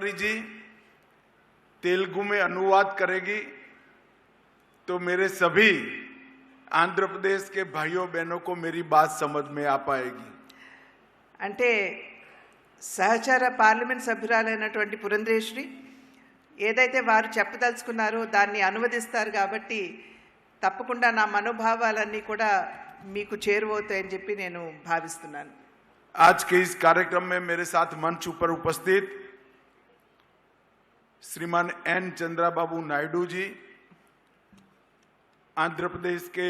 पुरंदेश्वरी जी तेलुगु में अनुवाद करेगी, तो मेरे सभी आंध्र प्रदेश के भाइयों बहनों को मेरी बात समझ में आ पाएगी। అంటే సహచార పార్లమెంట్ సభ్యురాలైనటువంటి పురంధేశ్వరి ఏదైతే వారు చెప్పదలుచుకున్నారో దాన్ని అనువదిస్తారు కాబట్టి తప్పకుండా నా మనోభావాలన్నీ కూడా మీకు చేరువవుతాయని చెప్పి నేను భావిస్తున్నాను। आज के इस कार्यक्रम में मेरे साथ मंच पर उपस्थित श्रीमान एन चंद्राबाबू नायडू जी, आंध्र प्रदेश के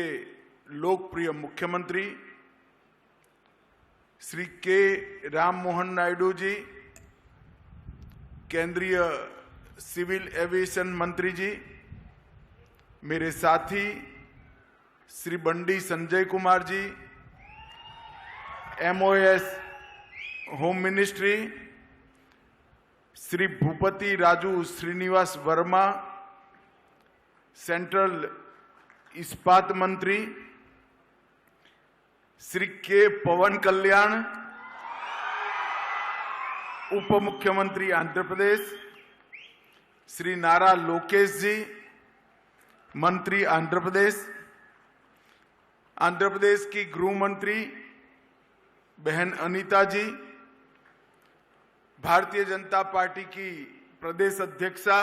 लोकप्रिय मुख्यमंत्री, श्री के राम मोहन नायडू जी, केंद्रीय सिविल एविएशन मंत्री जी, मेरे साथी Shri Bandi Sanjay Kumar ji, MOS home ministry, Shri Bhupathi Raju Srinivas Varma, central इस्पात मंत्री, श्री के पवन कल्याण, उप मुख्यमंत्री आंध्र प्रदेश, श्री नारा लोकेश जी, मंत्री आंध्र प्रदेश की गृह मंत्री बहन अनीता जी, भारतीय जनता पार्टी की प्रदेश अध्यक्षा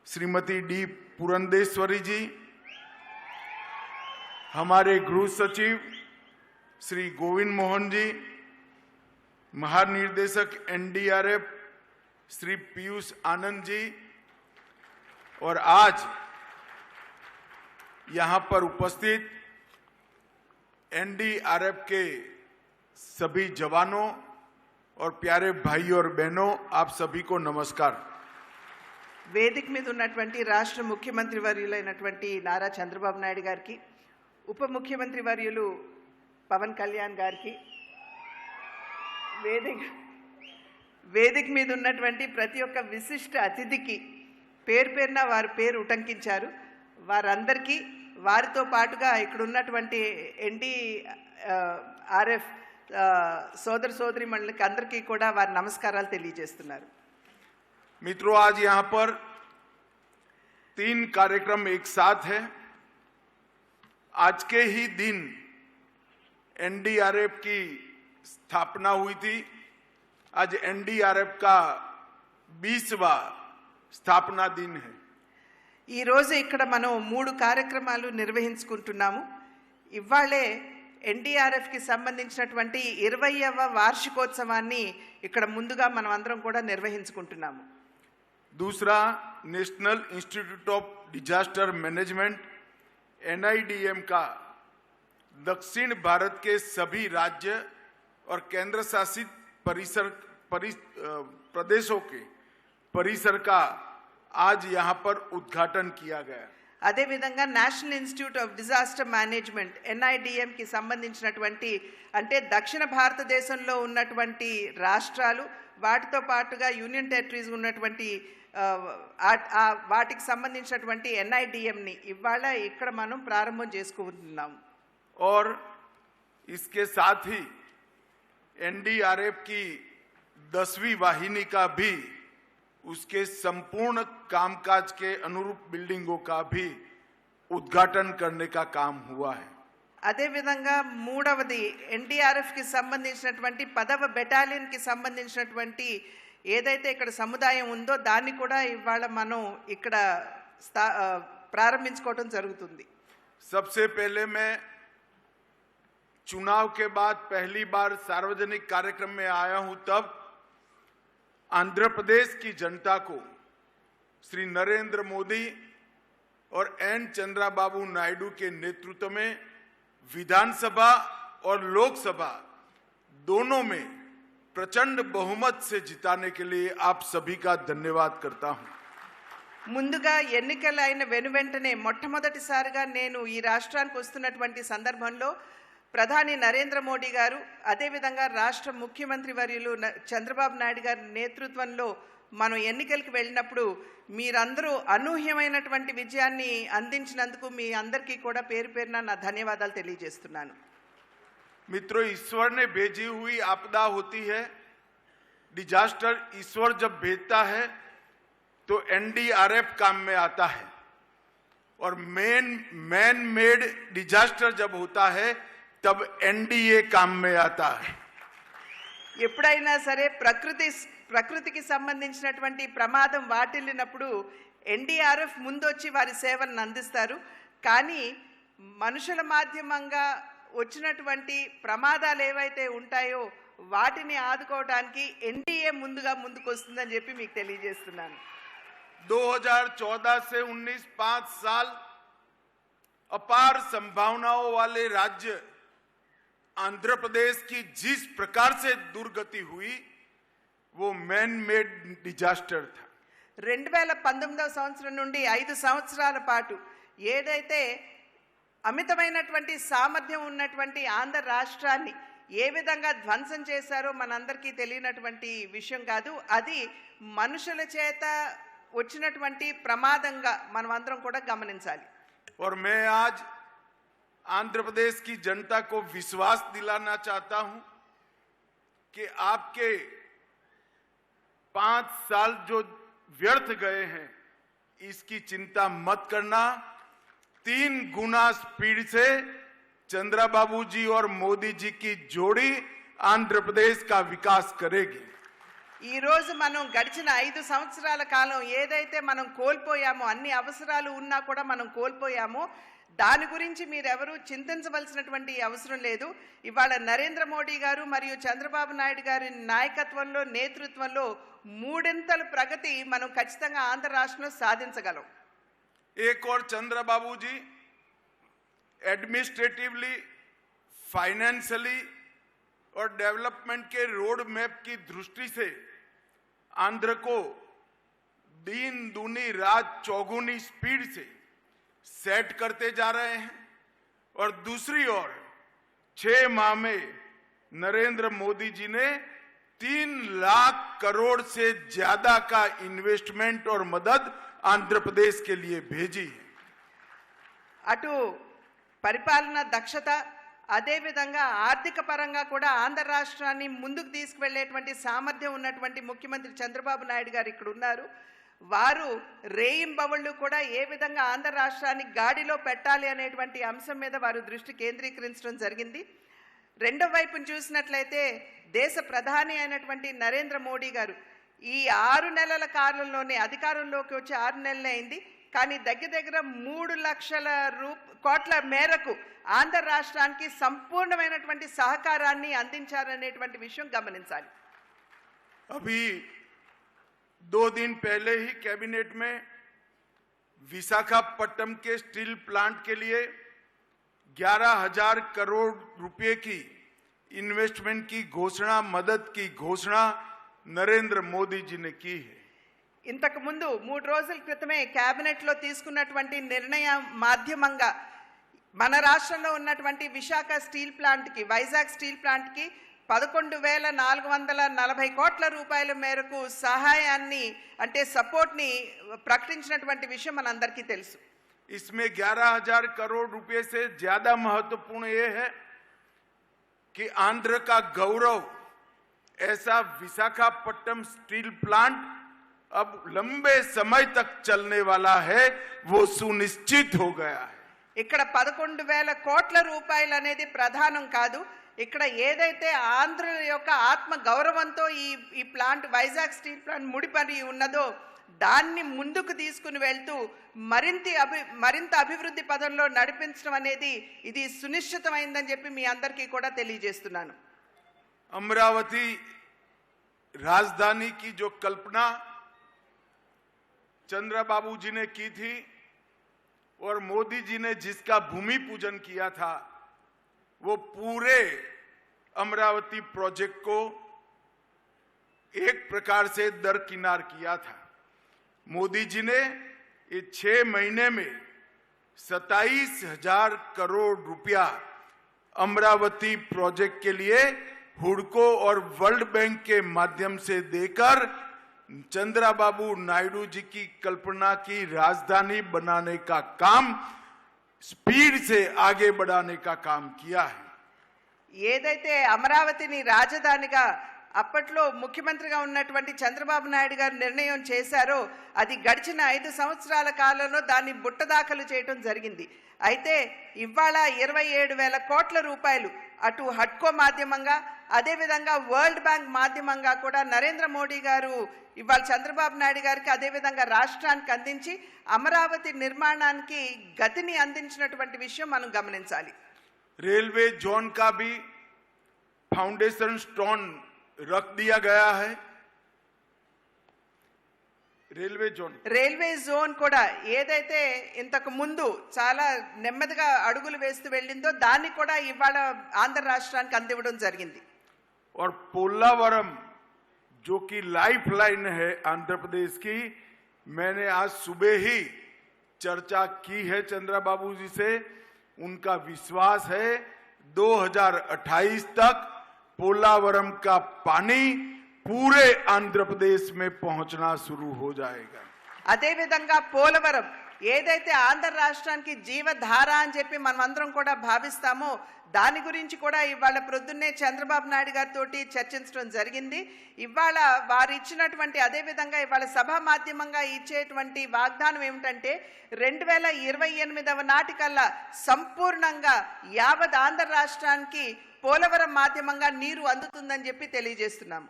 श्रीमती डी पुरंदेश्वरी जी, हमारे गृह सचिव श्री गोविंद मोहन जी, महानिर्देशक NDRF श्री पीयूष आनंद जी, और आज यहां पर उपस्थित NDRF के सभी जवानों और प्यारे भाई और बहनों, आप सभी को नमस्कार। వేదిక మీద ఉన్నటువంటి రాష్ట్ర ముఖ్యమంత్రి వర్యులైనటువంటి నారా చంద్రబాబు నాయుడు గారికి, ఉప ముఖ్యమంత్రి వర్యులు పవన్ కళ్యాణ్ గారికి, వేదిక మీద ఉన్నటువంటి ప్రతి ఒక్క విశిష్ట అతిథికి పేరు పేరున వారి పేరు ఉటంకించారు, వారందరికీ వారితో పాటుగా ఇక్కడ ఉన్నటువంటి NDRF సోదర సోదరి మండలికి అందరికీ కూడా వారి నమస్కారాలు తెలియజేస్తున్నారు। मित्रों, आज यहां पर 3 कार्यक्रम एक साथ है। आज के ही दिन NDRF की स्थापना हुई थी। आज NDRF का 20वां स्थापना दिन है। ఈ రోజు ఇక్కడ మనం 3 కార్యక్రమాలు నిర్వహించుకుంటున్నాము। ఇవాళే NDRF కి సంబంధించినటువంటి 20వ వార్షికోత్సవాన్ని ఇక్కడ ముందుగా మనం అందరం కూడా నిర్వహించుకుంటున్నాము। दूसरा, national institute of disaster management NIDM का दक्षिण भारत के सभी राज्य और केंद्र शासित प्रदेशों के परिसर का आज यहां पर उद्घाटन किया गया। అదే విధంగా national institute of disaster management NIDM కి సంబంధించినటువంటి అంటే దక్షిణ భారతదేశంలో ఉన్నటువంటి రాష్ట్రాలు వాటితో పాటుగా యూనియన్ టెరిటరీస్ ఉన్నటువంటి వాటికి సంబంధించినటువంటి NIDM ని ఇవాళ ఇక్కడ మనం ప్రారంభం చేసుకుంటున్నాం। और इसके साथ ही NDRF की 10वीं वाहिनी का भी उसके संपूर्ण कामकाज के अनुरूप बिल्डिंगों का भी उद्घाटन करने का काम हुआ है। అదే విధంగా మూడవది NDRF కి సంబంధించినటువంటి 10వ బెటాలియన్ కి సంబంధించినటువంటి ఏదైతే ఇక్కడ సముదాయం ఉందో దాన్ని కూడా ఇవాళ మనం ఇక్కడ ప్రారంభించుకోవడం జరుగుతుంది। सबसे पहले मैं चुनाव के बाद पहली बार सार्वजनिक कार्यक्रम में आया हूं, तब आंध्र प्रदेश की जनता को श्री नरेंद्र मोदी और N चंद्राबाबू नायडू के नेतृत्व में विधानसभा और लोकसभा दोनों में प्रचंड बहुमत से जिताने के लिए आप सभी का धन्यवाद करता हूं। ముందుగా ఎన్నికలు అయిన వెనువెంటనే మొట్టమొదటిసారిగా నేను ఈ రాష్ట్రానికి వస్తున్నటువంటి సందర్భంలో ప్రధాని నరేంద్ర మోడీ గారు, అదేవిధంగా రాష్ట్ర ముఖ్యమంత్రి వర్యులు చంద్రబాబు నాయుడు గారి నేతృత్వంలో మనం ఎన్నికలకు వెళ్ళినప్పుడు మీరందరూ అనూహ్యమైనటువంటి విజయాన్ని అందించినందుకు మీ అందరికీ కూడా పేరు పేరున నా ధన్యవాదాలు తెలియజేస్తున్నాను। मित्रों, ईश्वर ने भेजी हुई आपदा होती है, डिजास्टर ईश्वर जब भेजता है तो एनडीआरएफ काम में आता है और मैन मेड डिजास्टर जब होता है तब एनडीए काम में आता है। ఎప్పుడైనా సరే ప్రకృతికి సంబంధించినటువంటి ప్రమాదం వాటిల్లినప్పుడు ఎన్డీఆర్ఎఫ్ ముందొచ్చి వారి సేవలను అందిస్తారు. కానీ మనుషుల మాధ్యమంగా వచ్చినటువంటి ప్రమాదాలు ఏవైతే ఉంటాయో వాటిని ఆదుకోవడానికి ఎన్డీఏ ముందుకు వస్తుందని చెప్పి మీకు తెలియజేస్తున్నాను. 2014 से 19 5 साल अपार संभावनाओं वाले राज्य आंध्र प्रदेश की जिस प्रकार से दुर्गति हुई वो मैन मेड डिजास्टर था. 2019 సంవత్సరం నుండి 5 సంవత్సరాల పాటు ఏదైతే అమితమైనటువంటి సామర్థ్యం ఉన్నటువంటి ఆంధ్ర రాష్ట్రాన్ని ఏ విధంగా ధ్వంసం చేశారో మనందరికీ తెలియనటువంటి విషయం కాదు. అది మనుషుల చేత వచ్చినటువంటి ప్రమాదంగా మనం అందరం కూడా గమనించాలి. और मैं आज आंध्र प्रदेश की जनता को विश्वास दिलाना चाहता हूं कि आपके 5 साल जो व्यर्थ गए हैं इसकी चिंता मत करना. 3 गुना स्पीड से चंद्रबाबू जी और मोदी जी की जोड़ी आंध्र प्रदेश का विकास करेगी. ఈ రోజు మనం గడిచిన 5 సంవత్సరాల కాలం ఏదైతే మనం కోల్పోయామో, అన్ని అవసరాలు ఉన్నా కూడా మనం కోల్పోయామో, దాని గురించి మీరెవరూ చింతించవలసినటువంటి అవసరం లేదు. ఇవాళ నరేంద్ర మోడీ గారు మరియు చంద్రబాబు నాయుడు గారి నాయకత్వంలో, నేతృత్వంలో మూడింతల ప్రగతి మనం ఖచ్చితంగా ఆంధ్ర రాష్ట్రంలో సాధించగలం. एक और चंद्रबाबू जी एडमिनिस्ट्रेटिवली, फाइनेंशियली और डेवलपमेंट के रोड मैप की दृष्टि से आंध्र को दिन दूनी रात चौगुनी स्पीड से सेट करते जा रहे हैं. और दूसरी ओर 6 माह में नरेंद्र मोदी जी ने 3 लाख करोड़ से ज्यादा का इन्वेस्टमेंट और मदद आंध्र प्रदेश के लिए भेजी है. అటు పరిపాలన దక్షత, అదేవిధంగా ఆర్థిక పరంగా కూడా ఆంధ్ర రాష్ట్రాన్ని ముందుకు తీసుకువెళ్లేటువంటి సామర్థ్యం ఉన్నటువంటి ముఖ్యమంత్రి చంద్రబాబు నాయుడు గారు ఇక్కడ ఉన్నారు. వారు రేయింబవళ్ళు కూడా ఏ విధంగా ఆంధ్ర రాష్ట్రాన్ని గాడిలో పెట్టాలి అనేటువంటి అంశం మీద వారు దృష్టి కేంద్రీకరించడం జరిగింది. రెండో వైపును చూసినట్లయితే దేశ ప్రధాని అయినటువంటి నరేంద్ర మోడీ గారు ఈ 6 నెలల కాలంలోనే అధికారంలోకి వచ్చి 6 నెలలే అయింది. కానీ దగ్గర 3 లక్షల కోట్ల మేరకు ఆంధ్ర రాష్ట్రానికి సంపూర్ణమైనటువంటి సహకారాన్ని అందించారనేటువంటి విషయం గమనించాలి. अभी 2 दिन पहले ही कैबिनेट में विशाखापट्टनम के स्टील प्लांट के लिए 11,000 करोड़ रुपए की इन्वेस्टमेंट की घोषणा, मदद की घोषणा नरेंद्र मोदी जी ने की है. ఇంతకు ముందు 3 రోజుల క్రితమే కేబినెట్లో తీసుకున్నటువంటి నిర్ణయం మాధ్యమంగా మన రాష్ట్రంలో ఉన్నటువంటి విశాఖ స్టీల్ ప్లాంట్కి, వైజాగ్ స్టీల్ ప్లాంట్కి 11,440 కోట్ల రూపాయల మేరకు సహాయాన్ని అంటే సపోర్ట్ని ప్రకటించినటువంటి విషయం మనందరికీ తెలుసు. इसमें 11,000 करोड़ रुपए से ज्यादा महत्वपूर्ण ये है कि आंध्र का गौरव ऐसा विशाखापट्टनम स्टील प्लांट अब लंबे समय तक चलने वाला है, वो सुनिश्चित हो गया है. ఇక్కడ 11,000 కోట్ల రూపాయలు అనేది ప్రధానం కాదు. ఇక్కడ ఏదైతే ఆంధ్ర యొక్క ఆత్మ గౌరవంతో ఈ ప్లాంట్, వైజాగ్ స్టీల్ ప్లాంట్ ముడిపడి ఉన్నదో దాన్ని ముందుకు తీసుకుని వెళ్తూ మరింత అభివృద్ధి పదంలో నడిపించడం అనేది ఇది సునిశ్చితమైందని చెప్పి మీ అందరికీ కూడా తెలియజేస్తున్నాను. अमरावती राजधानी की जो कल्पना चंद्रबाबू जी ने की थी और मोदी जी ने जिसका भूमि पूजन किया था, वो पूरे अमरावती प्रोजेक्ट को एक प्रकार से दरकिनार किया था. मोदी जी ने ये 6 महीने में 27,000 करोड़ रुपया अमरावती प्रोजेक्ट के लिए हुडको और वर्ल्ड बैंक के माध्यम से देकर चंद्रबाबू नायडू जी की कल्पना की राजधानी बनाने का काम स्पीड से आगे बढ़ाने का काम किया है. ఏదైతే అమరావతిని రాజధానిగా అప్పట్లో ముఖ్యమంత్రిగా ఉన్నటువంటి చంద్రబాబు నాయుడు గారు నిర్ణయం చేశారో అది గడిచిన 5 సంవత్సరాల కాలంలో దాన్ని బుట్టదాఖలు చేయటం జరిగింది. అయితే ఇవాళ 27,000 కోట్ల రూపాయలు అటు హడ్కో మాధ్యమంగా అదేవిధంగా వరల్డ్ బ్యాంక్ మాధ్యమంగా కూడా నరేంద్ర మోడీ గారు ఇవాళ చంద్రబాబు నాయుడు గారికి అదేవిధంగా రాష్ట్రానికి అందించి అమరావతి నిర్మాణానికి గతిని అందించినటువంటి విషయం మనం గమనించాలి. रेलवे जोन का भी फाउंडेशन स्टोन रख दिया गया है. రైల్వే జోన్ కూడా ఏదైతే ఇంతకు ముందు చాలా నెమ్మదిగా అడుగులు వేస్తూ వెళ్ళిందో దాన్ని కూడా ఇవాళ ఆంధ్ర రాష్ట్రానికి అందివ్వడం జరిగింది. और पोलावरम जो कि लाइफ लाइन है आंध्र प्रदेश की, मैंने आज सुबह ही चर्चा की है चंद्रबाबू जी से. उनका विश्वास है 2028 तक पोलावरम का पानी पूरे आंध्र प्रदेश में पहुंचना शुरू हो जाएगा. అదే విధంగా పోలవరం ఏదైతే ఆంధ్ర రాష్ట్రానికి జీవధార అని చెప్పి మనం అందరం కూడా భావిస్తామో దాని గురించి కూడా ఇవాళ ప్రొద్దున్నే చంద్రబాబు నాయుడు గారితో చర్చించడం జరిగింది. ఇవాళ వారు ఇచ్చినటువంటి అదేవిధంగా ఇవాళ సభా మాధ్యమంగా ఇచ్చేటువంటి వాగ్దానం ఏమిటంటే 2028 నాటికల్లా సంపూర్ణంగా యావత్ ఆంధ్ర రాష్ట్రానికి పోలవరం మాధ్యమంగా నీరు అందుతుందని చెప్పి తెలియజేస్తున్నాము.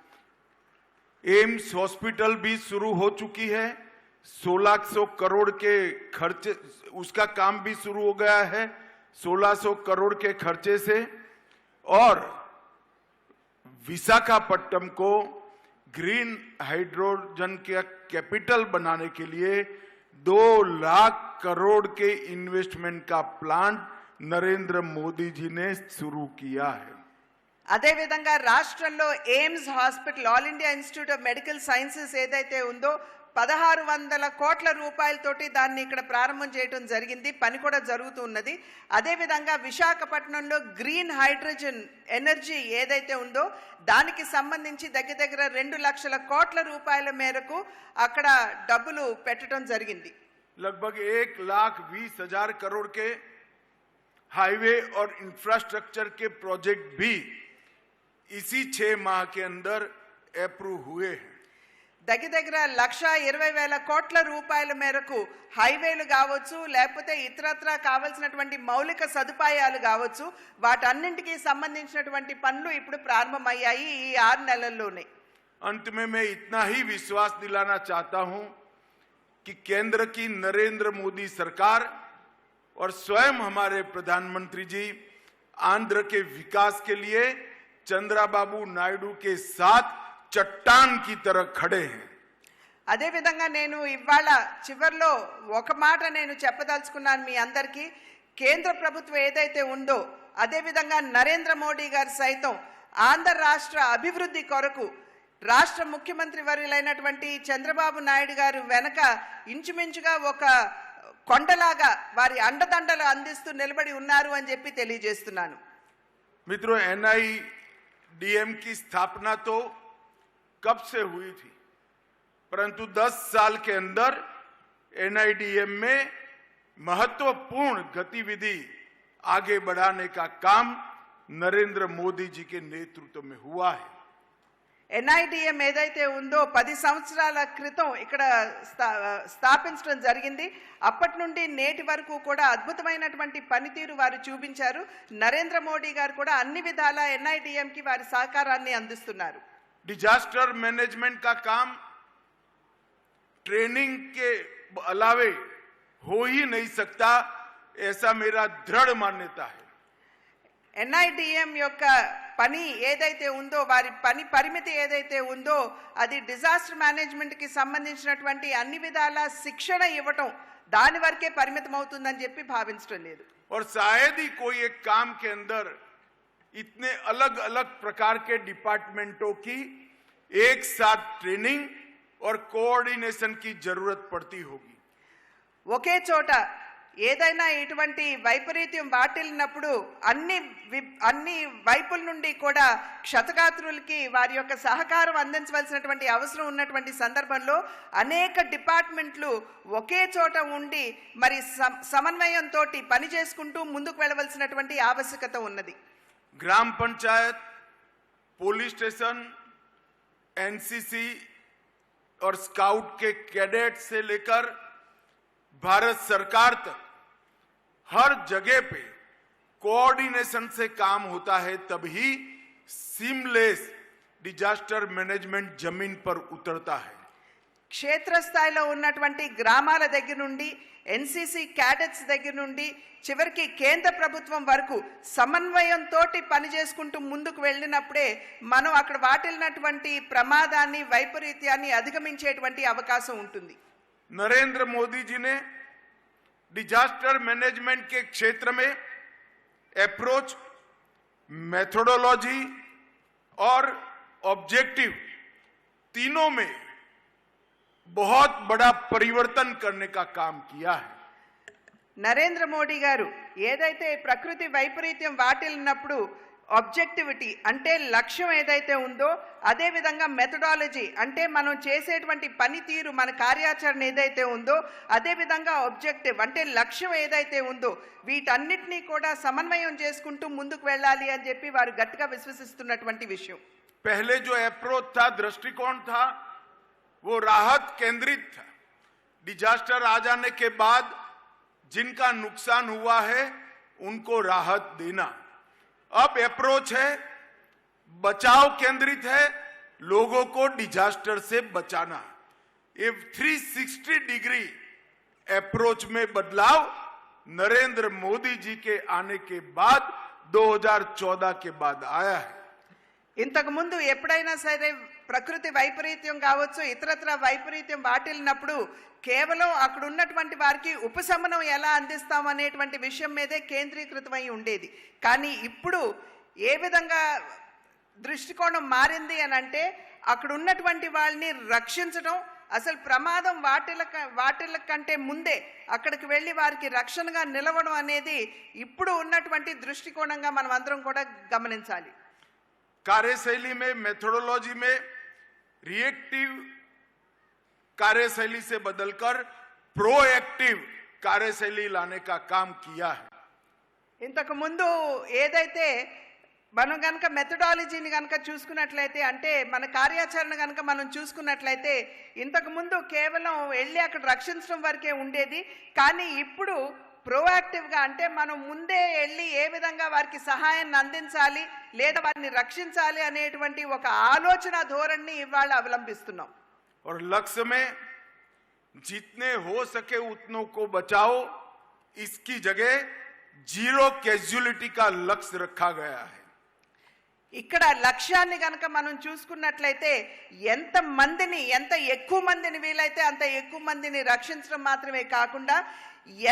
एम्स हॉस्पिटल भी शुरू हो चुकी है. 1600 करोड़ के खर्चे, उसका काम भी शुरू हो गया है 1600 करोड़ के खर्चे से. और विशाखापट्टनम को ग्रीन हाइड्रोजन के कैपिटल बनाने के लिए 2 लाख करोड़ के इन्वेस्टमेंट का प्लान नरेंद्र मोदी जी ने शुरू किया है. అదేవిధంగా రాష్ట్రంలో AIIMS hospital all India institute of medical sciences ఏదైతే ఉందో 1600 కోట్ల రూపాయలతోటి దాన్ని ఇక్కడ ప్రారంభం చేయడం జరిగింది. పని కూడా జరుగుతున్నది. అదేవిధంగా విశాఖపట్నంలో గ్రీన్ హైడ్రోజన్ ఎనర్జీ ఏదైతే ఉందో దానికి సంబంధించి దగ్గర 2 లక్షల కోట్ల రూపాయల మేరకు అక్కడ డబ్బులు పెట్టడం జరిగింది. लगभग 1,20,000 करोड़ के हाईवे और इंफ्रास्ट्रक्चर के प्रोजेक्ट भी इसी 6 माह के अंदर अप्रूव हुए हैं. దగ్గర 1,20,000 కోట్ల రూపాయల మేరకు హైవేలు కావచ్చు లేకపోతే ఇతరత్రా కావాల్సినటువంటి మౌలిక సదుపాయాలు కావచ్చు వాటన్నింటికి సంబంధించినటువంటి పనులు ఇప్పుడు ప్రారంభమయ్యాయి ఈ 6 నెలల్లోనే. अंत में मैं इतना ही विश्वास दिलाना चाहता हूं कि केंद्र की नरेंद्र मोदी सरकार और स्वयं हमारे प्रधानमंत्री जी आंध्र के विकास के लिए चंद्रबाबू नायडू के साथ चट्टान की तरह खड़े हैं. అదే విధంగా నేను ఇవాళ చివర్లో ఒక మాట నేను చెప్పదలుచుకున్నాను మీ అందరికీ. కేంద్ర ప్రభుత్వం ఏదైతే ఉందో అదే విధంగా నరేంద్ర మోడీ గారు సైతం ఆంధ్ర రాష్ట్ర అభివృద్ధి కొరకు రాష్ట్ర ముఖ్యమంత్రి వర్యులైనటువంటి చంద్రబాబు నాయుడు గారు వెనక ఇంచుమించుగా ఒక కొండలాగా వారి అండదండలు అందిస్తూ నిలబడి ఉన్నారు అని చెప్పి తెలియజేస్తున్నాను. मित्रों, NIDM की स्थापना तो कब से हुई थी, परंतु 10 साल के अंदर NIDM में महत्वपूर्ण गतिविधि आगे बढ़ाने का काम नरेंद्र मोदी जी के नेतृत्व में हुआ है. NIDM ఏదైతే ఉందో 10 సంవత్సరాల క్రితం ఇక్కడ స్థాపించడం జరిగింది. అప్పటి నుండి నేటి వరకు కూడా అద్భుతమైనటువంటి పనితీరు వారు చూపించారు. నరేంద్ర మోడీ గారు కూడా అన్ని విధాల NIDM కి వారి సహకారాన్ని అందిస్తున్నారు. डिजास्टर मैनेजमेंट का काम ट्रेनिंग के अलावे हो ही नहीं सकता, ऐसा मेरा दृढ़ मान्यता है. NIDM యొక్క పని ఏదైతే ఉందో వారి పని పరిమితి ఏదైతే ఉందో అది డిజాస్టర్ మేనేజ్మెంట్ కి సంబంధించినటువంటి అన్ని విధాల శిక్షణ ఇవ్వటం దాని వరకే పరిమితం అవుతుందని చెప్పి భావించడం లేదు. और शायद ही कोई एक काम के अंदर इतने अलग अलग प्रकार के डिपार्टमेंटों की एक साथ ट्रेनिंग और कोऑर्डिनेशन की जरूरत पड़ती होगी. ఒకే చోట ఏదైనా ఇటువంటి వైపరీత్యం వాటిల్లినప్పుడు అన్ని వైపుల నుండి కూడా క్షతగాత్రులకి వారి యొక్క సహకారం అందించవలసినటువంటి అవసరం ఉన్నటువంటి సందర్భంలో అనేక డిపార్ట్మెంట్లు ఒకే చోట ఉండి మరి సమన్వయంతో పని చేసుకుంటూ ముందుకు వెళ్ళవలసినటువంటి ఆవశ్యకత ఉన్నది. ग्राम पंचायत, पुलिस स्टेशन, एनसीसी और स्काउट के कैडेट से लेकर भारत सरकार तक हर जगह पे कोऑर्डिनेशन से काम होता है, तभी सीमलेस डिजास्टर मैनेजमेंट जमीन पर उतरता है। క్షేత్రస్థాయిలో ఉన్నటువంటి గ్రామాల దగ్గర నుండి ఎన్సీసీ క్యాడెట్స్ దగ్గర నుండి చివరికి కేంద్ర ప్రభుత్వం వరకు సమన్వయంతో పని చేసుకుంటూ ముందుకు వెళ్ళినప్పుడే మనం అక్కడ వాటిల్లినటువంటి ప్రమాదాన్ని వైపరీత్యాన్ని అధిగమించేటువంటి అవకాశం ఉంటుంది। नरेंद्र मोदी जी ने डिजास्टर मैनेजमेंट के क्षेत्र में अप्रोच, मेथोडोलॉजी और ऑब्जेक्टिव तीनों में बहुत बड़ा परिवर्तन करने का काम किया है। నరేంద్ర మోడీ గారు ఏదైతే ప్రకృతి వైపరీత్యం వాటిల్లినప్పుడు ఆబ్జెక్టివిటీ అంటే లక్ష్యం ఏదైతే ఉందో, అదే విధంగా మెథడాలజీ అంటే మనం చేసేటువంటి పనితీరు, మన కార్యాచరణ ఏదైతే ఉందో, అదే విధంగా ఆబ్జెక్టివ్ అంటే లక్ష్యం ఏదైతే ఉందో, వీటన్నిటినీ కూడా సమన్వయం చేసుకుంటూ ముందుకు వెళ్ళాలి అని చెప్పి వారు గట్టిగా విశ్వసిస్తున్నటువంటి విషయం। पहले जो अप्रोच था, दृष्टिकोण था, वो राहत केंद्रित था। डिजास्टर आ जाने के बाद जिनका नुकसान हुआ है उनको राहत देना। अब अप्रोच है बचाव केंद्रित है, लोगों को डिजास्टर से बचाना। ये 360 डिग्री अप्रोच में बदलाव नरेंद्र मोदी जी के आने के बाद 2014 के बाद आया है। ఇంతకు ముందు ఎప్పుడైనా సరే ప్రకృతి వైపరీత్యం కావచ్చు, ఇతరత్ర వైపరీత్యం వాటిల్లినప్పుడు కేవలం అక్కడ ఉన్నటువంటి వారికి ఉపశమనం ఎలా అందిస్తాం అనేటువంటి విషయం మీదే కేంద్రీకృతమై ఉండేది। కానీ ఇప్పుడు ఏ విధంగా దృష్టికోణం మారింది అని అంటే, అక్కడ ఉన్నటువంటి వాళ్ళని రక్షించడం, అసలు ప్రమాదం వాటిల కంటే ముందే అక్కడికి వెళ్ళి వారికి రక్షణగా నిలవడం అనేది ఇప్పుడు ఉన్నటువంటి దృష్టికోణంగా మనం అందరం కూడా గమనించాలి। कार्यशैली में, मेथोडोलॉजी में रिएक्टिव कार्यशैली से बदलकर प्रोएक्टिव कार्यशैली लाने का काम किया है। ఇంతకు ముందు ఏదైతే మనం గనక మెథడాలజీని గనక చూసుకున్నట్లయితే, అంటే మన కార్యాచరణ గనక మనం చూసుకున్నట్లయితే, ఇంతకు ముందు కేవలం వెళ్ళి అక్కడ రక్షించడం వరకే ఉండేది। కానీ ఇప్పుడు ప్రోయాక్టివ్గా అంటే మనం ముందే వెళ్ళి ఏ విధంగా వారికి సహాయాన్ని అందించాలి లేదా వారిని రక్షించాలి అనేటువంటి ఒక ఆలోచన ధోరణిని ఇవాళ అవలంబిస్తున్నాం। और लक्ष्य में जितने हो सके उतनों को बचाओ, इसकी जगह जीरो कैजुअलिटी का लक्ष्य रखा गया है। ఇక్కడ లక్ష్యాన్ని గనక మనం చూసుకున్నట్లయితే ఎంత ఎక్కువ మందిని వీలైతే అంత ఎక్కువ మందిని రక్షించడం మాత్రమే కాకుండా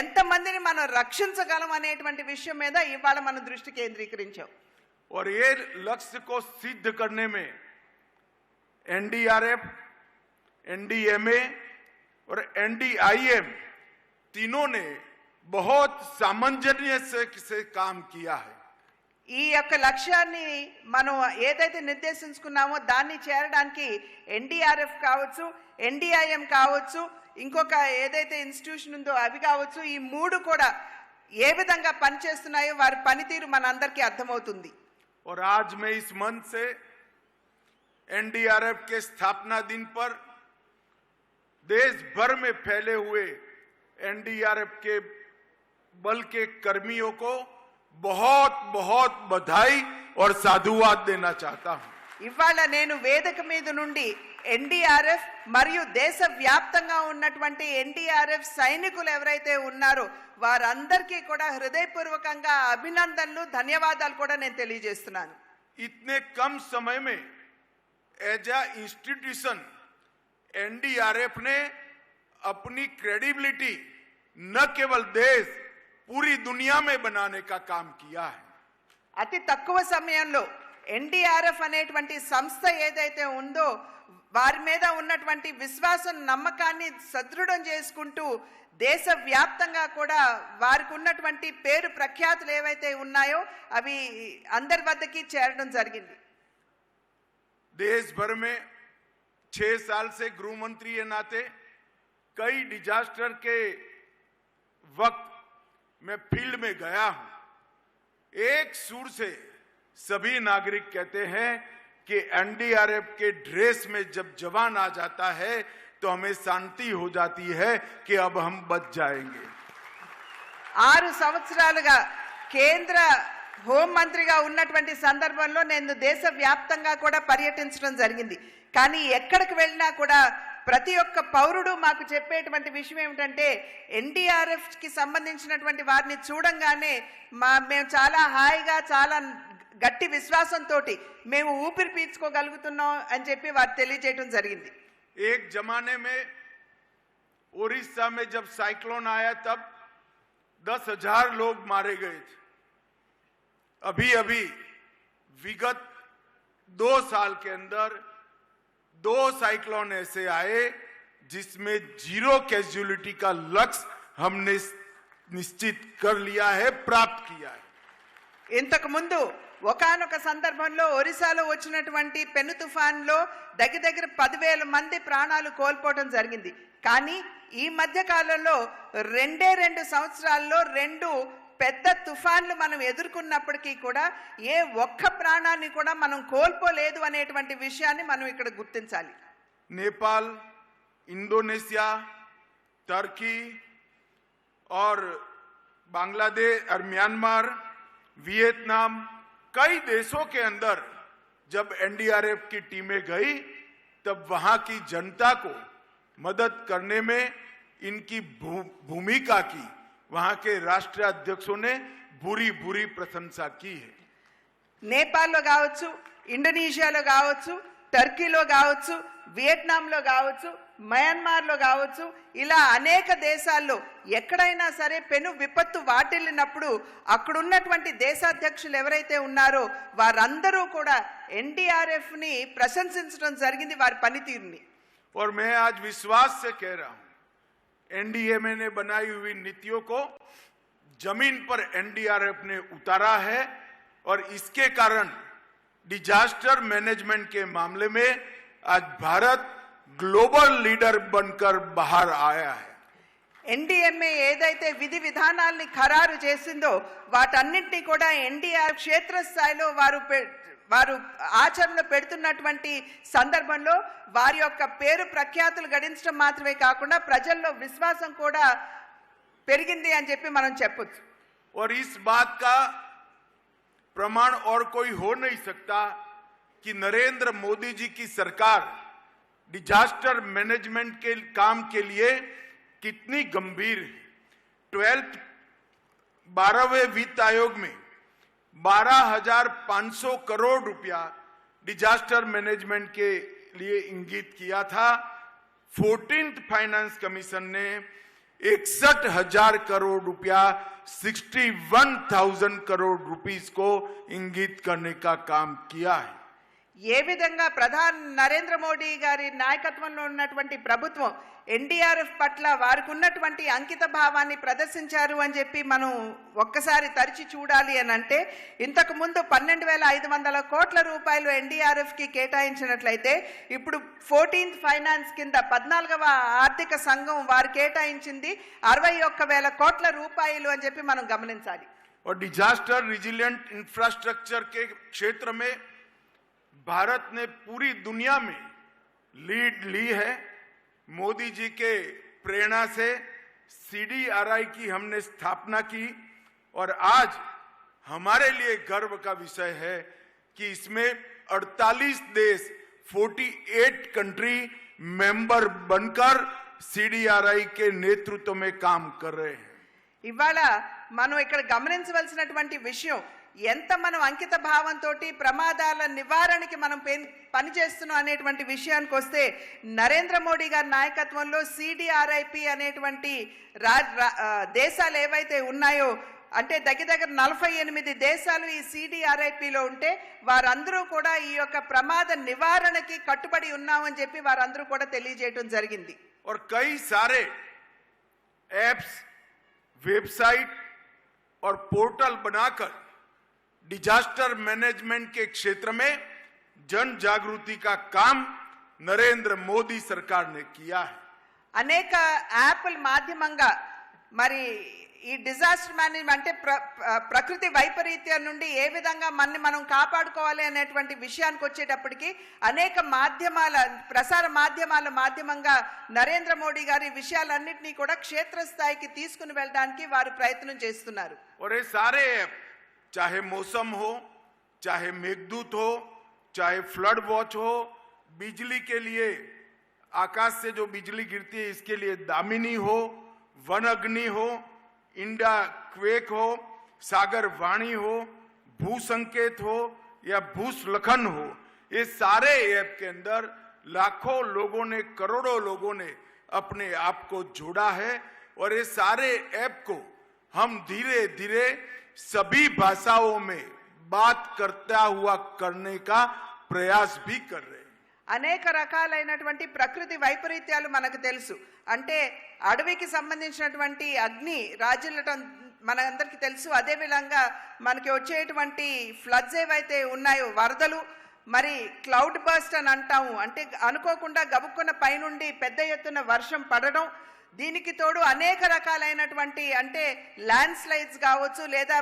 ఎంత మందిని మనం రక్షించగలం అనేటువంటి విషయం మీద ఇవాళ మనం దృష్టి కేంద్రీకరించాం। और ये लक्ष्य को सिद्ध करने में एनडीआरएफ, एनडीएमए और एनडीआईएम तीनों ने बहुत सामंजस्य से काम किया है। ఈ యొక్క లక్ష్యాన్ని మనం ఏదైతే నిర్దేశించుకున్నామో దాన్ని చేరడానికి ఎన్డీఆర్ఎఫ్ కావచ్చు, ఎన్డీఐఎం కావచ్చు, ఇంకొక ఏదైతే ఇన్స్టిట్యూషన్ ఉందో అవి కావచ్చు, ఈ మూడు కూడా ఏ విధంగా పనిచేస్తున్నాయో వారి పనితీరు మనందరికీ అర్థమవుతుంది। और आज मैं इस मंच से एनडीआरएफ के स्थापना दिन पर देश भर में फैले हुए एनडीआरएफ के बल के कर्मियों को बहुत बहुत बधाई और साधुवाद देना चाहता हूं। ఇవాళ నేను వేదిక మీద నుండి ఎన్డీఆర్ఎఫ్ మరియు దేశవ్యాప్తంగా ఉన్నటువంటి ఎన్డీఆర్ఎఫ్ సైనికులు ఎవరైతే ఉన్నారో వారందరికీ కూడా హృదయపూర్వకంగా అభినందనలు, ధన్యవాదాలు కూడా నేను తెలియజేస్తున్నాను। इतने कम समय में एज अ इंस्टीट्यूशन एनडीआरएफ ने अपनी क्रेडिबिलिटी न केवल देश, पूरी दुनिया में बनाने का काम किया है। అతి తక్కువ సమయంలో ఎన్డీఆర్ఎఫ్ అనేటువంటి సంస్థ ఏదైతే ఉందో వారి మీద ఉన్నటువంటి విశ్వాసం, నమ్మకాన్ని సదృఢం చేసుకుంటూ దేశవ్యాప్తంగా కూడా వారికి ఉన్నటువంటి పేరు ప్రఖ్యాతులు ఏవైతే ఉన్నాయో అవి అందరి వద్దకి చేరడం జరిగింది। देश भर में 6 साल से गृह मंत्री के नाते कई डिजास्टर के वक्त मैं फील्ड में गया हूं। एक सुर से सभी नागरिक कहते हैं कि एनडीआरएफ के ड्रेस में जब जवान आ जाता है तो हमें शांति हो जाती है कि अब हम बच जाएंगे। 6 సంవత్సరాలుగా కేంద్ర హోంమంత్రిగా ఉన్నటువంటి సందర్భంలో నేను దేశవ్యాప్తంగా కూడా పర్యటించడం జరిగింది. కానీ ఎక్కడికి వెళ్ళినా కూడా ప్రతి ఒక్క పౌరుడు మాకు చెప్పేటువంటి విషయం ఏమిటంటే ఎన్డీఆర్ఎఫ్ కి సంబంధించినటువంటి వారిని చూడంగానే మేము చాలా హాయిగా చాలా గట్టి విశ్వాసంతో మేము ఊపిరి పీల్చుకోగలుగుతున్నాం అని చెప్పి వారు తెలియజేయడం జరిగింది. एक जमाने में ओडिशा में जब साइक्लोन आया तब 10,000 लोग मारे गए थे। अभी अभी विगत 2 साल के अंदर 2 साइक्लोन ऐसे आए जिसमें 0 कैजुअलिटी का लक्ष्य हमने निश्चित कर लिया है, प्राप्त किया है। ఇంతకు ముందు ఒకానొక సందర్భంలో ఒరిస్సాలో వచ్చినటువంటి పెను తుఫాన్లో దగ్గర 10,000 మంది ప్రాణాలు కోల్పోవడం జరిగింది. కానీ ఈ మధ్య కాలంలో 2 సంవత్సరాల్లో 2 పెద్ద తుఫాన్లు మనం ఎదుర్కొన్నప్పటికీ కూడా ఏ ఒక్క ప్రాణాన్ని కూడా మనం కోల్పోలేదు అనేటువంటి విషయాన్ని మనం ఇక్కడ గుర్తించాలి. नेपाल, इंडोनेशिया, टर्की और बांग्लादेश और म्यांमार, वियतनाम, कई देशों के अंदर जब एनडीआरएफ की टीमें गई तब वहां की जनता को मदद करने में इनकी भूमिका की वहां के राष्ट्रीय अध्यक्षों ने बुरी प्रशंसा की है. నేపాల్లో కావచ్చు, ఇండోనేషియాలో కావచ్చు, టర్కీలో కావచ్చు, వియత్నాంలో కావచ్చు, మయన్మార్లో కావచ్చు, ఇలా అనేక దేశాల్లో ఎక్కడైనా సరే పెను విపత్తు వాటిల్లినప్పుడు అక్కడున్నటువంటి దేశాధ్యక్షులు ఎవరైతే ఉన్నారో వారందరూ కూడా ఎన్డీఆర్ఎఫ్ ని ప్రశంసించడం జరిగింది, వారి పనితీరుని. और मैं आज विश्वास से कह रहा हूं, एनडीएमए ने बनाई हुई नीतियों को जमीन पर एनडीआरएफ ने उतारा है और इसके कारण डिजास्टर मैनेजमेंट के मामले में आज भारत ग्लोबल लीडर बनकर बाहर आया है. ఎన్డీఎంఏ ఏదైతే విధి విధానాల్ని ఖరారు చేసిందో వాటన్నింటినీ కూడా ఎన్డీఆర్ క్షేత్రస్థాయిలో వారు ఆచరణలో పెడుతున్నటువంటి సందర్భంలో వారి యొక్క పేరు ప్రఖ్యాతులు గడించడం మాత్రమే కాకుండా ప్రజల్లో విశ్వాసం కూడా పెరిగింది అని చెప్పి మనం చెప్పొచ్చు. और इस बात का प्रमाण और कोई हो नहीं सकता कि नरेंद्र मोदी जी की सरकार डिजास्टर मैनेजमेंट के काम के लिए कितनी गंभीर है. 12वें वित्त आयोग में 12,500 करोड़ रुपया डिजास्टर मैनेजमेंट के लिए इंगित किया था. 14th फाइनेंस कमीशन ने 61,000 करोड़ रुपया 61,000 करोड़ रुपीस को इंगित करने का काम किया है. ఏ విధంగా ప్రధాని నరేంద్ర మోడీ గారి నాయకత్వంలో ఉన్నటువంటి ప్రభుత్వం ఎన్డీఆర్ఎఫ్ పట్ల వారికి ఉన్నటువంటి అంకిత భావాన్ని ప్రదర్శించారు అని చెప్పి మనం ఒక్కసారి తరిచి చూడాలి అని అంటే ఇంతకు ముందు 12,500 కోట్ల రూపాయలు ఎన్డీఆర్ఎఫ్ కి కేటాయించినట్లయితే ఇప్పుడు 14th ఫైనాన్స్ కింద 14వ ఆర్థిక సంఘం వారు కేటాయించింది 61,000 కోట్ల రూపాయలు అని చెప్పి మనం గమనించాలి. और डिजास्टर रिजिलिएंट इंफ्रास्ट्रक्चर के क्षेत्र में भारत ने पूरी दुनिया में लीड ली है. मोदी जी के प्रेरणा से सीडीआरआई की हमने स्थापना की और आज हमारे लिए गर्व का विषय है कि इसमें 48 देश 48 कंट्री मेंबर बनकर सीडीआरआई के नेतृत्व में काम कर रहे हैं. ఇవాళ మనం ఇక్కడ గమనించవలసినటువంటి విషయం ఎంత మనం అంకిత భావంతో ప్రమాదాల నివారణకి మనం పనిచేస్తున్నాం అనేటువంటి విషయానికి వస్తే నరేంద్ర మోడీ గారి నాయకత్వంలో సిడిఆర్ఐపి అనేటువంటి దేశాలు ఏవైతే ఉన్నాయో అంటే దగ్గర 48 దేశాలు ఈ సిడిఆర్ఐపిలో ఉంటే వారందరూ కూడా ఈ యొక్క ప్రమాద నివారణకి కట్టుబడి ఉన్నామని చెప్పి వారందరూ కూడా తెలియజేయడం జరిగింది. और कई सारे एप्स, वेबसाइट और पोर्टल बनाकर डिजास्टर मैनेजमेंट के क्षेत्र में जन जागृति का काम नरेंद्र मोदी सरकार ने किया है. అనేక యాప్ల మాధ్యమంగా మరి ఈ డిజాస్టర్ మేనేజ్మెంట్ అంటే ప్రకృతి వైపరీత్యం నుండి ఏ విధంగా మనం కాపాడుకోవాలి అనేటువంటి విషయానికి వచ్చేటప్పటికి అనేక మాధ్యమాల ప్రసార మాధ్యమంగా నరేంద్ర మోడీ గారి విషయాలన్నింటినీ కూడా క్షేత్రస్థాయికి తీసుకుని వెళ్ళడానికి వారు ప్రయత్నం చేస్తున్నారు. और ये सारे ऐप चाहे मौसम हो, चाहे मेघदूत हो, चाहे फ्लड वॉच हो, बिजली के लिए आकाश से जो बिजली गिरती है इसके लिए दामिनी हो, वन अग्नि हो, इंडा क्वेक हो, सागर वाणी हो, भू संकेत हो या भूस्खलन हो, ये सारे ऐप के अंदर लाखों लोगों ने, करोड़ों लोगों ने अपने आप को जोड़ा है और ये सारे ऐप को हम धीरे धीरे सभी भाषाओं में बात करता हुआ करने का प्रयास भी कर रहे हैं. అనేక రకాలైనటువంటి ప్రకృతి వైపరీత్యాలు మనకు తెలుసు. అంటే అడవికి సంబంధించినటువంటి అగ్ని రాజులటం మనందరికీ తెలుసు. అదేవిధంగా మనకి వచ్చేటువంటి ఫ్లడ్స్ ఏవైతే ఉన్నాయో, వరదలు, మరి క్లౌడ్ బర్స్ట్ అని అంటాము, అంటే అనుకోకుండా గబుక్కున్న పైనుండి పెద్ద ఎత్తున వర్షం పడడం, దీనికి తోడు అనేక రకాలైనటువంటి అంటే ల్యాండ్ స్లైడ్స్ కావచ్చు లేదా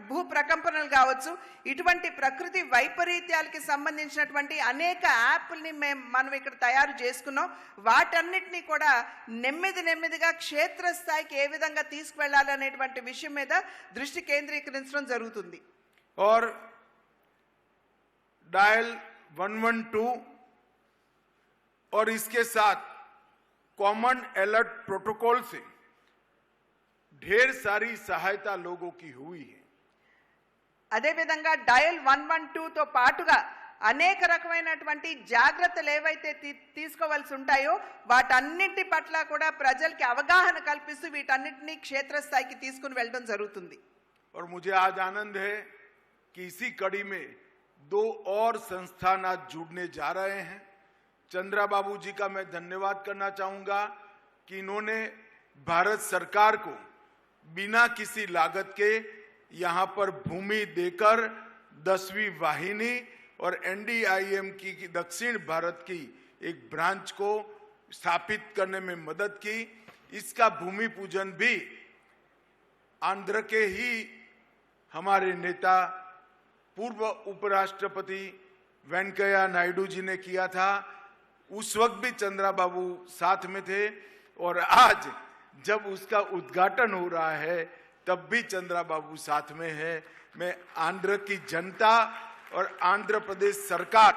భూ ప్రకంపనలు కావచ్చు, ఇటువంటి ప్రకృతి వైపరీత్యాలకి సంబంధించినటువంటి అనేక యాప్ల్ని మనం ఇక్కడ తయారు చేసుకున్నాం. వాటన్నిటినీ కూడా నెమ్మదిగా క్షేత్రస్థాయికి ఏ విధంగా తీసుకువెళ్ళాలి అనేటువంటి విషయం మీద దృష్టి కేంద్రీకరించడం జరుగుతుంది. और डायल 112 और इसके साथ कॉमन अलर्ट प्रोटोकॉल से ढेर सारी सहायता लोगों की हुई है. అదేవిధంగా డయల్ 112తో పాటుగా అనేక రకమైనటువంటి జాగ్రత్తలు ఏవైతే తీసుకోవాల్సి ఉంటాయో వాటన్నిటి పట్ల కూడా ప్రజలకి అవగాహన కల్పిస్తూ వీటన్నిటిని క్షేత్రస్థాయికి తీసుకుని వెళ్ళడం జరుగుతుంది. और मुझे आज आनंद है कि इसी कड़ी में 2 और संस्थान आज जुड़ने जा रहे हैं. चंद्रा बाबू जी का मैं धन्यवाद करना चाहूंगा कि इन्होंने भारत सरकार को बिना किसी लागत के यहां पर भूमि देकर 10वीं वाहिनी और NDIM की दक्षिण भारत की एक ब्रांच को स्थापित करने में मदद की. इसका भूमि पूजन भी आंध्र के ही हमारे नेता पूर्व उपराष्ट्रपति वेंकैया नायडू जी ने किया था. उस वक्त भी चंद्रा बाबू साथ में थे और आज जब उसका उद्घाटन हो रहा है तब भी चंद्रा बाबू साथ में है. मैं आंध्र की जनता और आंध्र प्रदेश सरकार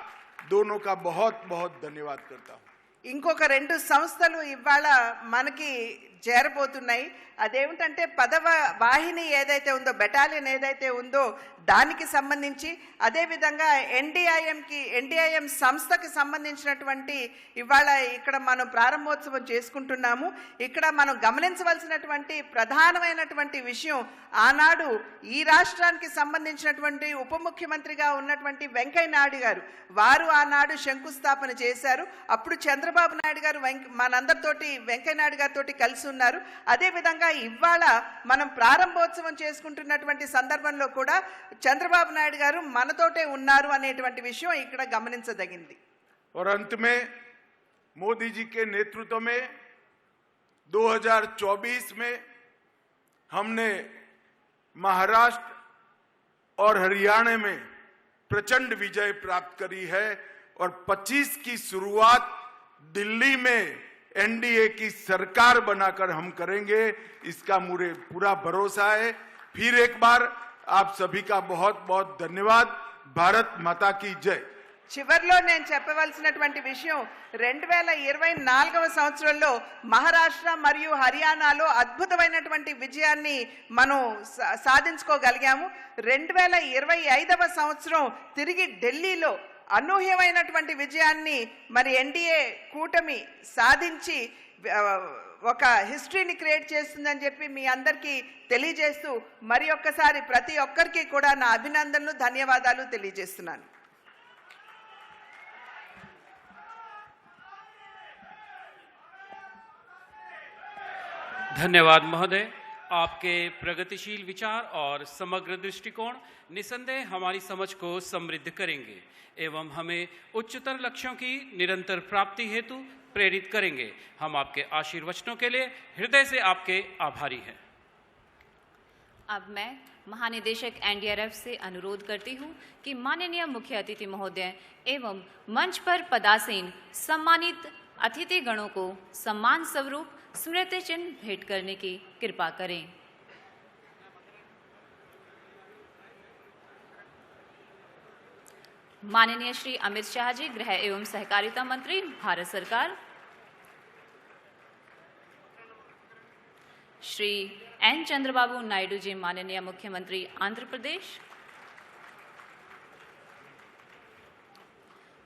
दोनों का बहुत बहुत धन्यवाद करता हूं. ఇంకొక 2 సంస్థలు ఇవాళ మనకి చేరబోతున్నాయి. అదేమిటంటే 10వ వాహిని ఏదైతే ఉందో, బెటాలియన్ ఏదైతే ఉందో దానికి సంబంధించి, అదేవిధంగా ఎన్డిఐఎం సంస్థకి సంబంధించినటువంటి ఇవాళ ఇక్కడ మనం ప్రారంభోత్సవం చేసుకుంటున్నాము. ఇక్కడ మనం గమనించవలసినటువంటి ప్రధానమైనటువంటి విషయం, ఆనాడు ఈ రాష్ట్రానికి సంబంధించినటువంటి ఉప ముఖ్యమంత్రిగా ఉన్నటువంటి వెంకయ్య నాయుడు గారు, వారు ఆనాడు శంకుస్థాపన చేశారు. అప్పుడు చంద్రబాబు నాయుడు గారు మనందరితోటి వెంకయ్య నాయుడు గారితో కలిసి ఉన్నారు. అదేవిధంగా ఇవాళ మనం ప్రారంభోత్సవం చేసుకుంటున్నటువంటి సందర్భంలో కూడా చంద్రబాబు నాయుడు గారు మనతోటే ఉన్నారు అనేటువంటి విషయం ఇక్కడ గమనించదగింది. और अंत में मोदी जी के नेतृत्व में 2024 में हमने महाराष्ट्र और हरियाणा में प्रचंड विजय प्राप्त करी है और 25 की शुरुआत दिल्ली में NDA की सरकार बनाकर हम करेंगे. इसका मुझे पूरा भरोसा है. फिर एक बार आप सभी का बहुत बहुत धन्यवाद. भारत माता की जय. చివర్లో నేను చెప్పవలసినటువంటి విషయం, 2024వ సంవత్సరంలో మహారాష్ట్ర మరియు హర్యానాలో అద్భుతమైనటువంటి విజయాన్ని మనం సాధించుకోగలిగాము. 2025వ సంవత్సరం తిరిగి ఢిల్లీలో అనూహ్యమైనటువంటి విజయాన్ని మరి ఎన్డీఏ కూటమి సాధించి ఒక హిస్టరీని క్రియేట్ చేస్తుందని చెప్పి మీ అందరికీ తెలియజేస్తూ మరి ఒక్కసారి ప్రతి ఒక్కరికి కూడా నా అభినందనలు, ధన్యవాదాలు తెలియజేస్తున్నాను. धन्यवाद महोदय. आपके प्रगतिशील विचार और समग्र दृष्टिकोण निसंदेह हमारी समझ को समृद्ध करेंगे एवं हमें उच्चतर लक्ष्यों की निरंतर प्राप्ति हेतु प्रेरित करेंगे। हम आपके आशीर्वचनों के लिए हृदय से आपके आभारी हैं। अब मैं महानिदेशक एनडीआरएफ से अनुरोध करती हूँ कि माननीय मुख्य अतिथि महोदय एवं मंच पर पदासीन सम्मानित अतिथि गणों को सम्मान स्वरूप स्मृति चिन्ह भेंट करने की कृपा करें। माननीय श्री अमित शाह जी, गृह एवं सहकारिता मंत्री, भारत सरकार। श्री एन चंद्रबाबू नायडू जी, माननीय मुख्यमंत्री आंध्र प्रदेश।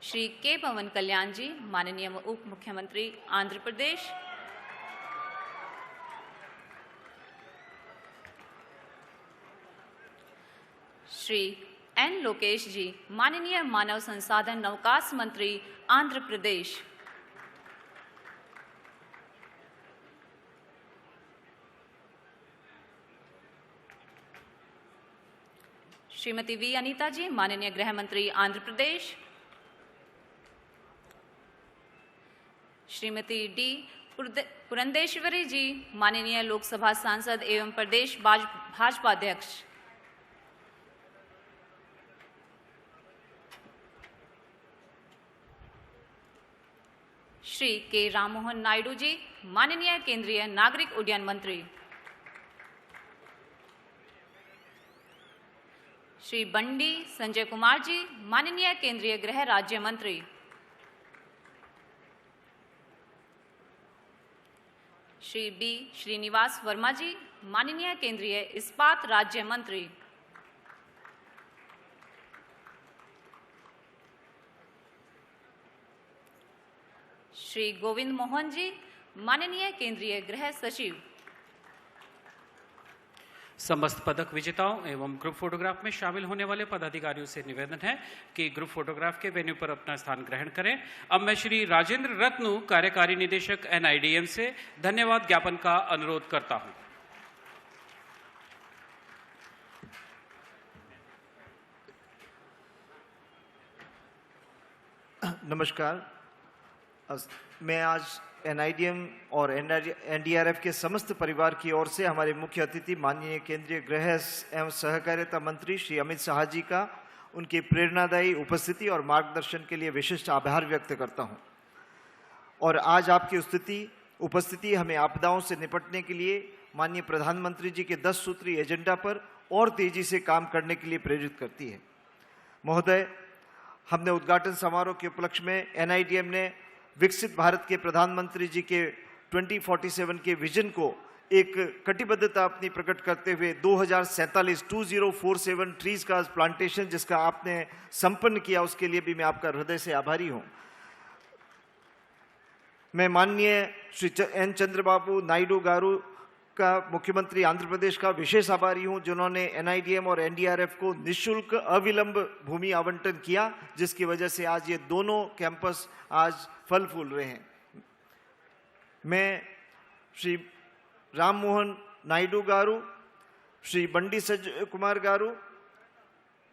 श्री के पवन कल्याण जी, माननीय उप मुख्यमंत्री आंध्र प्रदेश। श्री एन लोकेश जी, माननीय मानव संसाधन नवकाश मंत्री आंध्र प्रदेश। श्रीमती वी अनीता जी, माननीय गृह मंत्री आंध्र प्रदेश। श्रीमती डी पुरंदेश्वरी जी, माननीय लोकसभा सांसद एवं प्रदेश भाजपा अध्यक्ष। श्री के राममोहन नायडू जी, माननीय केंद्रीय नागरिक उड्डयन मंत्री। श्री बंडी संजय कुमार जी, माननीय केंद्रीय गृह राज्य मंत्री। श्री बी श्रीनिवास वर्मा जी, माननीय केंद्रीय इस्पात राज्य मंत्री। श्री गोविंद मोहन जी, माननीय केंद्रीय गृह सचिव। समस्त पदक विजेताओं एवं ग्रुप फोटोग्राफ में शामिल होने वाले पदाधिकारियों से निवेदन है कि ग्रुप फोटोग्राफ के वेन्यू पर अपना स्थान ग्रहण करें। अब मैं श्री राजेंद्र रत्नू, कार्यकारी निदेशक एनआईडीएम से धन्यवाद ज्ञापन का अनुरोध करता हूं। नमस्कार। मैं आज एनआईडीएम और एनडीआरएफ के समस्त परिवार की ओर से हमारे मुख्य अतिथि माननीय केंद्रीय गृह एवं सहकारिता मंत्री श्री अमित शाह जी का उनकी प्रेरणादायी उपस्थिति और मार्गदर्शन के लिए विशिष्ट आभार व्यक्त करता हूं। और आज आपकी उपस्थिति हमें आपदाओं से निपटने के लिए माननीय प्रधानमंत्री जी के 10 सूत्री एजेंडा पर और तेजी से काम करने के लिए प्रेरित करती है। महोदय, हमने उद्घाटन समारोह के उपलक्ष्य में एनआईडीएम ने विकसित भारत के प्रधानमंत्री जी के 2047 के विजन को एक कटिबद्धता अपनी प्रकट करते हुए 2047 ट्रीज का प्लांटेशन जिसका आपने संपन्न किया, उसके लिए भी मैं आपका हृदय से आभारी हूं। मैं माननीय श्री एन चंद्रबाबू नायडू गारू का, मुख्यमंत्री आंध्र प्रदेश का विशेष आभारी हूं, जिन्होंने एनआईडीएम और एनडीआरएफ को निःशुल्क अविलंब भूमि आवंटन किया, जिसकी वजह से आज ये दोनों कैंपस आज फल फूल रहे हैं। मैं श्री राममोहन नायडू गारू, श्री बंडी संजय कुमार गारू,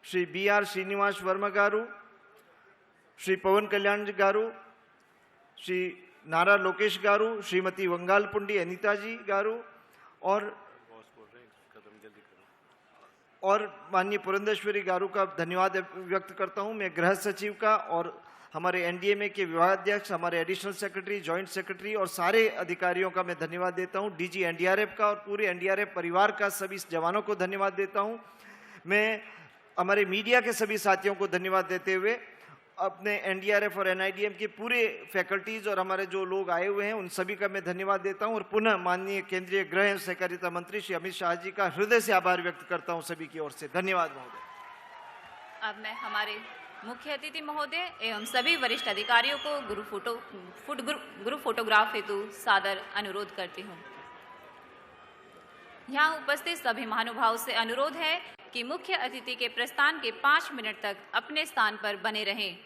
श्री BR श्रीनिवास वर्मा गारू, श्री पवन कल्याण गारू, श्री नारा लोकेश गारू, श्रीमती वंगालपुंडी अनीता जी गारू और माननीय पुरंदेश्वरी गारू का धन्यवाद व्यक्त करता हूं। मैं गृह सचिव का और हमारे एनडीएमए के विभागाध्यक्ष, हमारे एडिशनल सेक्रेटरी, जॉइंट सेक्रेटरी और सारे अधिकारियों का मैं धन्यवाद देता हूं। डीजी एनडीआरएफ का और पूरे एनडीआरएफ परिवार का सभी जवानों को धन्यवाद देता हूं। मैं हमारे मीडिया के सभी साथियों को धन्यवाद देते हुए अपने एनडीआरएफ और एनआईडीएम के पूरे फैकल्टीज और हमारे जो लोग आए हुए हैं उन सभी का मैं धन्यवाद देता हूं और पुनः माननीय केंद्रीय गृह एवं सहकारिता मंत्री श्री अमित शाह जी का हृदय से आभार व्यक्त करता हूं सभी की ओर से। धन्यवाद महोदय। अब मैं हमारे मुख्य अतिथि महोदय एवं सभी वरिष्ठ अधिकारियों को ग्रुप फोटोग्राफ हेतु सादर अनुरोध करती हूँ। यहाँ उपस्थित सभी महानुभावों से अनुरोध है कि मुख्य अतिथि के प्रस्थान के 5 मिनट तक अपने स्थान पर बने रहें।